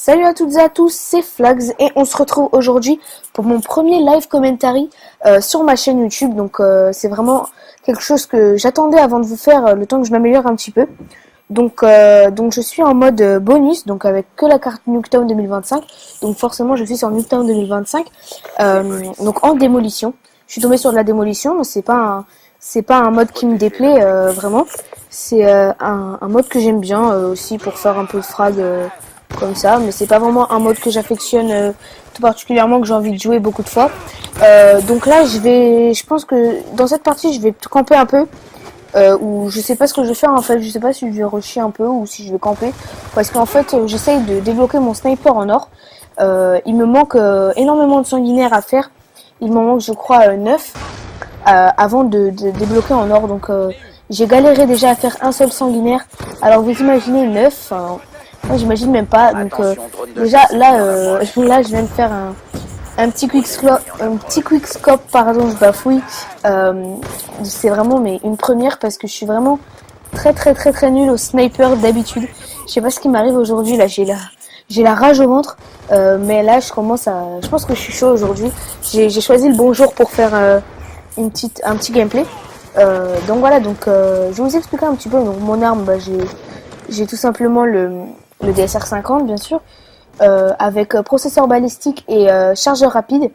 Salut à toutes et à tous, c'est Flags et on se retrouve aujourd'hui pour mon premier live commentary sur ma chaîne YouTube. Donc c'est vraiment quelque chose que j'attendais avant de vous faire le temps que je m'améliore un petit peu. Donc je suis en mode bonus, donc avec que la carte Nuketown 2025. Donc forcément je suis sur Nuketown 2025, donc en démolition. Je suis tombée sur de la démolition, mais c'est pas un mode qui me déplaît vraiment. C'est un mode que j'aime bien aussi pour faire un peu de frag comme ça, mais c'est pas vraiment un mode que j'affectionne tout particulièrement, que j'ai envie de jouer beaucoup de fois. Donc là je pense que dans cette partie je vais camper un peu, ou je sais pas ce que je vais faire en fait, je sais pas si je vais rusher un peu ou si je vais camper, parce qu'en fait j'essaye de débloquer mon sniper en or. Il me manque énormément de sanguinaires à faire, il m'en manque je crois 9 avant de débloquer en or, donc j'ai galéré déjà à faire un seul sanguinaire, alors vous imaginez 9, moi j'imagine même pas. Donc déjà là là je viens de faire un petit quickscope, pardon, je bafouille. C'est vraiment mais une première parce que je suis vraiment très nulle au sniper d'habitude. Je sais pas ce qui m'arrive aujourd'hui, là j'ai la rage au ventre, mais là je pense que je suis chaud aujourd'hui. J'ai choisi le bon jour pour faire un petit gameplay. Donc voilà, donc je vais vous expliquer un petit peu. Donc mon arme, bah, j'ai tout simplement le DSR 50 bien sûr, avec processeur balistique et chargeur rapide.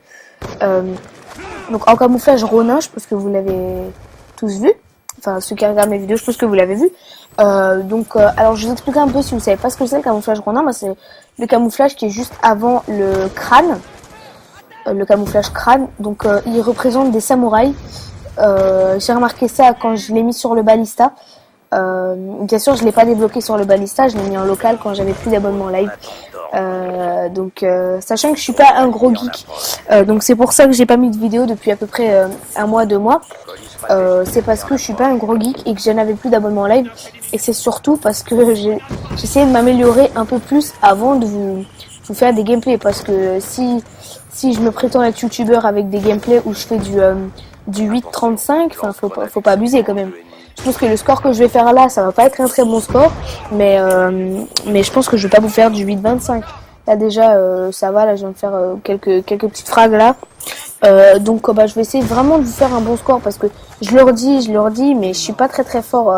Donc en camouflage Ronin, je pense que vous l'avez tous vu. Enfin ceux qui regardent mes vidéos, je pense que vous l'avez vu. Alors je vous explique un peu si vous savez pas ce que c'est le camouflage Ronin. Bah, c'est le camouflage qui est juste avant le crâne. Le camouflage crâne. Donc il représente des samouraïs. J'ai remarqué ça quand je l'ai mis sur le balista. Bien sûr, je l'ai pas débloqué sur le balista, je l'ai mis en local quand j'avais plus d'abonnement live. Sachant que je suis pas un gros geek, donc c'est pour ça que j'ai pas mis de vidéo depuis à peu près un mois, 2 mois. C'est parce que je suis pas un gros geek et que je n'avais plus d'abonnement live, et c'est surtout parce que j'essayais de m'améliorer un peu plus avant de vous faire des gameplays, parce que si je me prétends être youtubeur avec des gameplays où je fais du 8.35, enfin faut pas abuser quand même. Je pense que le score que je vais faire là, ça va pas être un très bon score, mais je pense que je vais pas vous faire du 8.25. Là déjà, ça va, là je viens de faire quelques petites frags là. Donc bah, je vais essayer vraiment de vous faire un bon score, parce que je leur dis, mais je suis pas très fort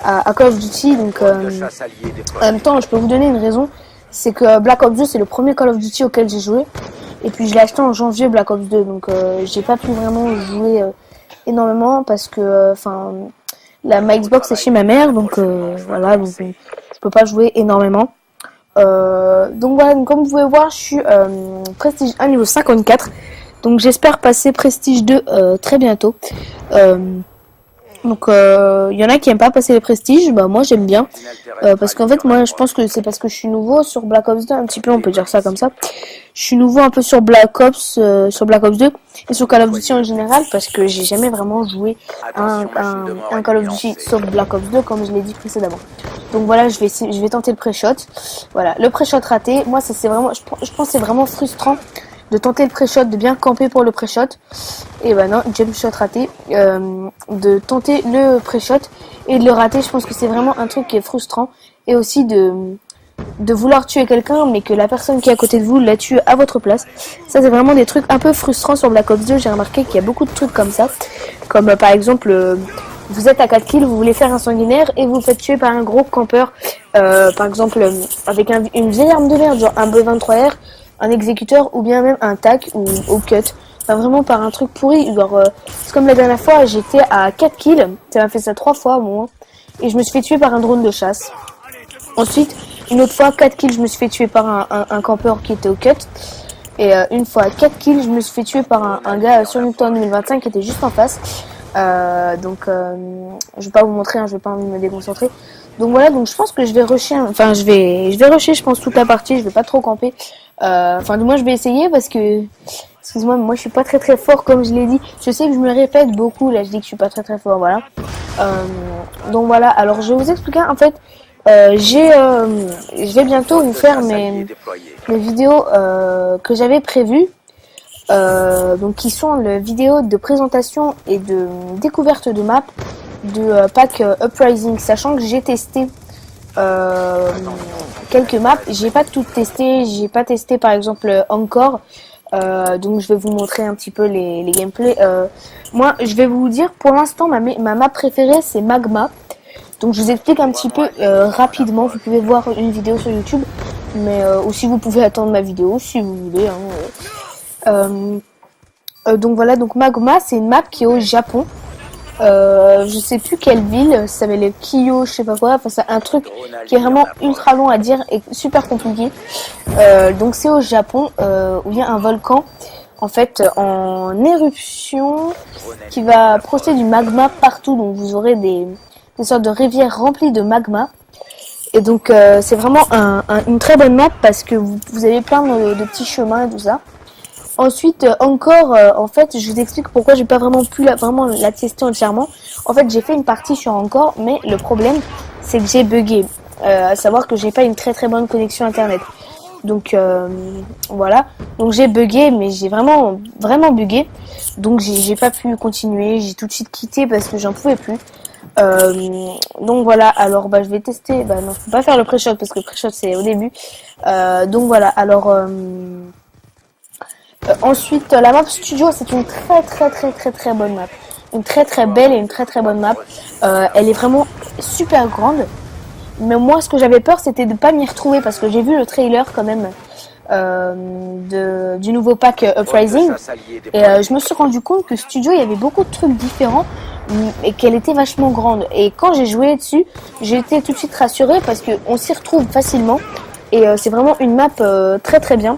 à Call of Duty. Donc en même temps, je peux vous donner une raison, c'est que Black Ops 2 c'est le premier Call of Duty auquel j'ai joué, et puis je l'ai acheté en janvier Black Ops 2, donc j'ai pas pu vraiment jouer énormément parce que ma Xbox est chez ma mère, donc voilà, donc je peux pas jouer énormément. Donc voilà, donc, comme vous pouvez voir, je suis prestige 1 niveau 54, donc j'espère passer prestige 2 très bientôt. Donc il y en a qui aiment pas passer les prestiges, bah moi j'aime bien, parce qu'en fait moi je pense que c'est parce que je suis nouveau sur Black Ops 2 un petit peu, on peut dire ça comme ça. Je suis nouveau un peu sur Black Ops 2 et sur Call of Duty en général, parce que j'ai jamais vraiment joué un Call of Duty sauf Black Ops 2 comme je l'ai dit précédemment. Donc voilà, je vais tenter le pré-shot. Voilà, le pré-shot raté. Moi ça c'est vraiment, je pense que c'est vraiment frustrant de tenter le pré-shot, de bien camper pour le pré-shot, et ben non, jump shot raté, de tenter le pré-shot et de le rater. Je pense que c'est vraiment un truc qui est frustrant, et aussi de vouloir tuer quelqu'un mais que la personne qui est à côté de vous la tue à votre place. Ça c'est vraiment des trucs un peu frustrants sur Black Ops 2. J'ai remarqué qu'il y a beaucoup de trucs comme ça, comme par exemple vous êtes à 4 kills, vous voulez faire un sanguinaire et vous vous faites tuer par un gros campeur, par exemple avec une vieille arme de merde, genre un B23R, un exécuteur, ou bien même un tac ou au cut. Enfin, vraiment par un truc pourri, genre c'est comme la dernière fois, j'étais à 4 kills, ça m'a fait ça 3 fois au moins, et je me suis fait tuer par un drone de chasse. Ensuite, une autre fois 4 kills, je me suis fait tuer par un campeur qui était au cut, et une fois 4 kills, je me suis fait tuer par un gars sur Nuketown 2025 qui était juste en face. Je vais pas vous montrer, je vais pas me déconcentrer. Donc voilà, donc je pense que je vais rusher, je vais rusher, je pense, toute la partie, je vais pas trop camper. Du moins je vais essayer, parce que excuse-moi, mais moi je suis pas très fort, comme je l'ai dit. Je sais que je me répète beaucoup, là je dis que je suis pas très fort, voilà. Donc voilà, alors je vais vous expliquer en fait. Je vais bientôt vous faire mes vidéos que j'avais prévues, donc qui sont les vidéos de présentation et de découverte de map de pack Uprising, sachant que j'ai testé quelques maps. J'ai pas tout testé, j'ai pas testé par exemple encore. Donc je vais vous montrer un petit peu les gameplays. Moi, je vais vous dire, pour l'instant, ma map préférée, c'est Magma. Donc je vous explique un petit peu rapidement. Vous pouvez voir une vidéo sur YouTube, mais aussi vous pouvez attendre ma vidéo si vous voulez. Donc voilà, donc Magma, c'est une map qui est au Japon. Je sais plus quelle ville, ça s'appelle le Kyo, je sais pas quoi. Enfin, c'est un truc qui est vraiment ultra long à dire et super compliqué. Donc c'est au Japon où il y a un volcan en fait en éruption qui va projeter du magma partout. Donc vous aurez des sortes de rivières remplies de magma. Et donc c'est vraiment une très bonne map parce que vous avez plein de petits chemins et tout ça. Ensuite, encore, en fait, je vous explique pourquoi j'ai pas vraiment pu vraiment la tester entièrement. En fait, j'ai fait une partie sur encore, mais le problème, c'est que j'ai bugué. À savoir que j'ai pas une très très bonne connexion internet. Donc voilà. Donc j'ai bugué, mais j'ai vraiment bugué. Donc j'ai pas pu continuer. J'ai tout de suite quitté parce que j'en pouvais plus. Donc voilà. Alors bah je vais tester. Bah non, je peux pas faire le pré-shot parce que le pré-shot c'est au début. Donc voilà. Alors ensuite, la map studio, c'est une très bonne map. Une très belle et une très bonne map. Elle est vraiment super grande. Mais moi, ce que j'avais peur, c'était de pas m'y retrouver parce que j'ai vu le trailer quand même du nouveau pack Uprising. Et je me suis rendu compte que studio, il y avait beaucoup de trucs différents et qu'elle était vachement grande. Et quand j'ai joué dessus, j'ai été tout de suite rassurée parce qu'on s'y retrouve facilement. Et c'est vraiment une map très bien.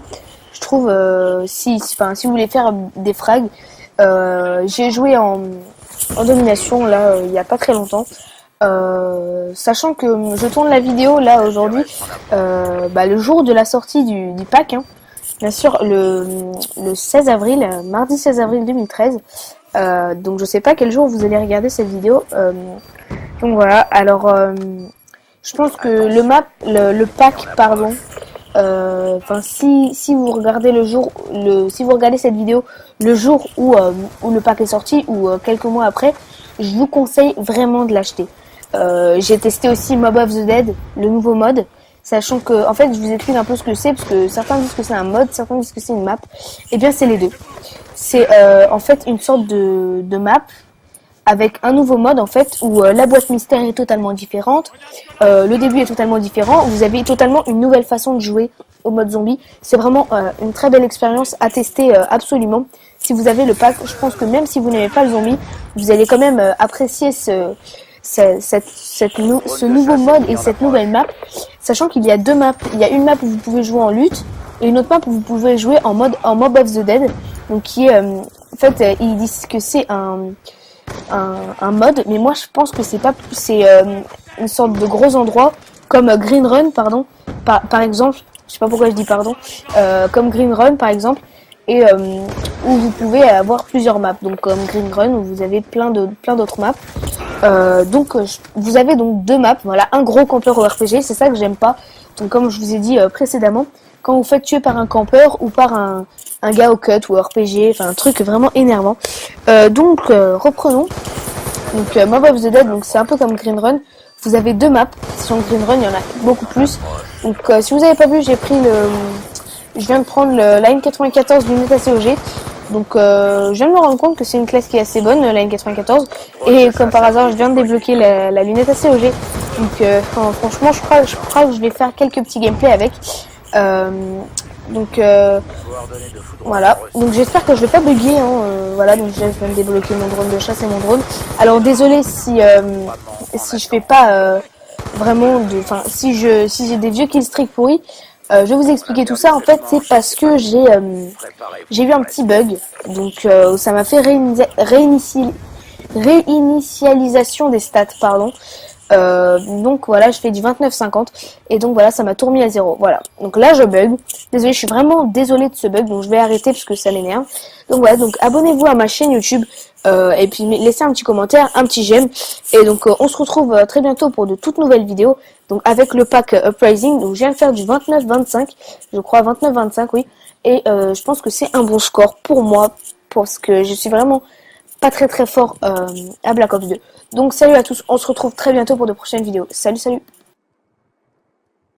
Je trouve, si vous voulez faire des frags, j'ai joué en domination là il y a pas très longtemps. Sachant que je tourne la vidéo là aujourd'hui, le jour de la sortie du pack, hein, bien sûr le 16 avril, mardi 16 avril 2013. Donc je sais pas quel jour vous allez regarder cette vidéo. Donc voilà. Alors je pense que le pack, pardon. Si vous regardez si vous regardez cette vidéo le jour où le pack est sorti ou quelques mois après, je vous conseille vraiment de l'acheter. J'ai testé aussi Mob of the Dead, le nouveau mode, sachant que en fait je vous explique un peu ce que c'est parce que certains disent que c'est un mode, certains disent que c'est une map. Et bien c'est les deux. C'est en fait une sorte de map avec un nouveau mode en fait où la boîte mystère est totalement différente, le début est totalement différent, vous avez totalement une nouvelle façon de jouer au mode zombie. C'est vraiment une très belle expérience à tester absolument. Si vous avez le pack, je pense que même si vous n'aimez pas le zombie, vous allez quand même apprécier ce nouveau mode et cette nouvelle map, sachant qu'il y a deux maps. Il y a une map où vous pouvez jouer en lutte et une autre map où vous pouvez jouer en Mob of the Dead, donc qui est en fait ils disent que c'est un mode, mais moi je pense que c'est une sorte de gros endroit comme Green Run par exemple. Je sais pas pourquoi je dis pardon. Comme Green Run par exemple, et où vous pouvez avoir plusieurs maps. Donc comme Green Run où vous avez plein d'autres maps. Vous avez donc deux maps. Voilà, un gros campeur au RPG, c'est ça que j'aime pas. Donc comme je vous ai dit précédemment, quand vous faites tuer par un campeur ou par un gars au cut ou au RPG, enfin un truc vraiment énervant. Reprenons. Donc Mob of the Dead, donc c'est un peu comme Green Run. Vous avez deux maps. Sur Green Run, il y en a beaucoup plus. Donc si vous n'avez pas vu, je viens de prendre la N94 du MetaCOG. Donc je viens de me rendre compte que c'est une classe qui est assez bonne, la N94. Et comme par hasard, je viens de débloquer la lunette ACOG. Donc franchement, je crois que je vais faire quelques petits gameplays avec. Voilà. Donc j'espère que je vais pas bugger. Voilà, donc je viens de débloquer mon drone de chasse et mon drone. Alors désolé si je fais pas vraiment si j'ai des vieux killstreaks pourris. Je vais vous expliquer tout ça. En fait, c'est parce que j'ai eu un petit bug. Donc ça m'a fait réinitialisation des stats, pardon. Donc voilà, je fais du 29,50 et donc voilà, ça m'a tout remis à zéro. Voilà, donc là je bug. Désolé, je suis vraiment désolée de ce bug, donc je vais arrêter parce que ça m'énerve. Donc voilà, donc abonnez-vous à ma chaîne YouTube et puis laissez un petit commentaire, un petit j'aime. Et donc on se retrouve très bientôt pour de toutes nouvelles vidéos. Donc avec le pack Uprising, donc je viens de faire du 29-25, je crois 29-25, oui. Et je pense que c'est un bon score pour moi parce que je suis vraiment pas très fort à Black Ops 2. Donc salut à tous, on se retrouve très bientôt pour de prochaines vidéos. Salut.